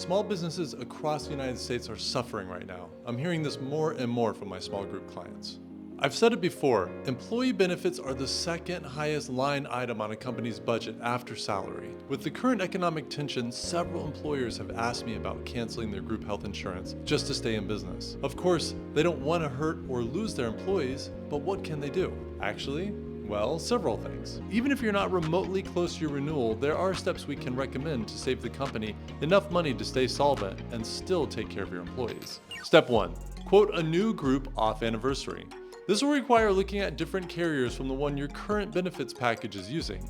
Small businesses across the United States are suffering right now. I'm hearing this more and more from my small group clients. I've said it before, employee benefits are the second highest line item on a company's budget after salary. With the current economic tension, several employers have asked me about canceling their group health insurance just to stay in business. Of course, they don't want to hurt or lose their employees, but what can they do? Actually, well, several things. Even if you're not remotely close to your renewal, there are steps we can recommend to save the company enough money to stay solvent and still take care of your employees. Step 1. Quote a new group off anniversary. This will require looking at different carriers from the one your current benefits package is using.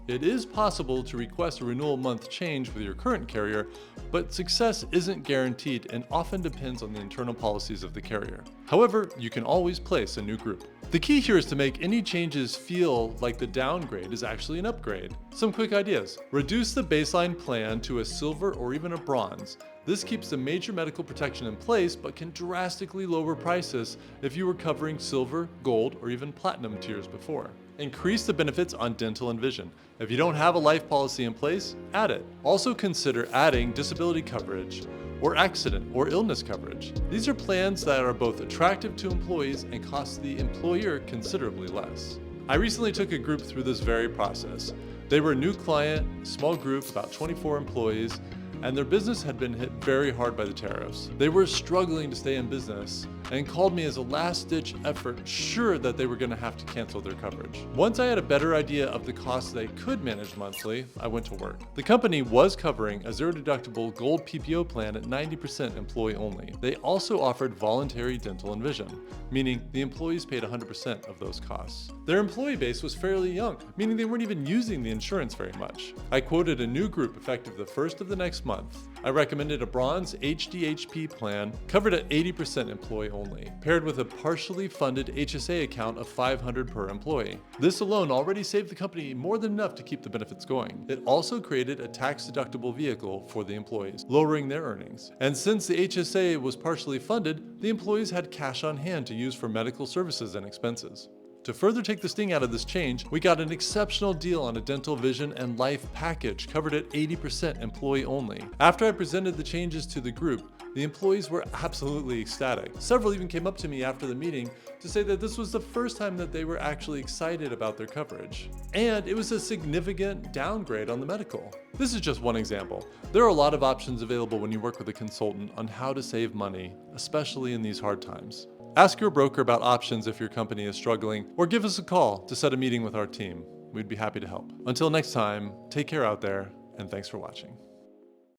It is possible to request a renewal month change with your current carrier, but success isn't guaranteed and often depends on the internal policies of the carrier. However, you can always place a new group. The key here is to make any changes feel like the downgrade is actually an upgrade. Some quick ideas. Reduce the baseline plan to a silver or even a bronze. This keeps the major medical protection in place but can drastically lower prices if you were covering silver, gold, or even platinum tiers before. Increase the benefits on dental and vision. If you don't have a life policy in place, add it. Also consider adding disability coverage or accident or illness coverage. These are plans that are both attractive to employees and cost the employer considerably less. I recently took a group through this very process. They were a new client, small group, about 24 employees, and their business had been hit very hard by the tariffs. They were struggling to stay in business and called me as a last-ditch effort, sure that they were going to have to cancel their coverage. Once I had a better idea of the costs they could manage monthly, I went to work. The company was covering a zero-deductible gold PPO plan at 90% employee only. They also offered voluntary dental and vision, meaning the employees paid 100% of those costs. Their employee base was fairly young, meaning they weren't even using the insurance very much. I quoted a new group effective the first of the next month. I recommended a bronze HDHP plan covered at 80% employee only, paired with a partially funded HSA account of $500 per employee. This alone already saved the company more than enough to keep the benefits going. It also created a tax-deductible vehicle for the employees, lowering their earnings. And since the HSA was partially funded, the employees had cash on hand to use for medical services and expenses. To further take the sting out of this change, we got an exceptional deal on a dental, vision, and life package covered at 80% employee only. After I presented the changes to the group, the employees were absolutely ecstatic. Several even came up to me after the meeting to say that this was the first time that they were actually excited about their coverage. And it was a significant downgrade on the medical. This is just one example. There are a lot of options available when you work with a consultant on how to save money, especially in these hard times. Ask your broker about options if your company is struggling, or give us a call to set a meeting with our team. We'd be happy to help. Until next time, take care out there, and thanks for watching.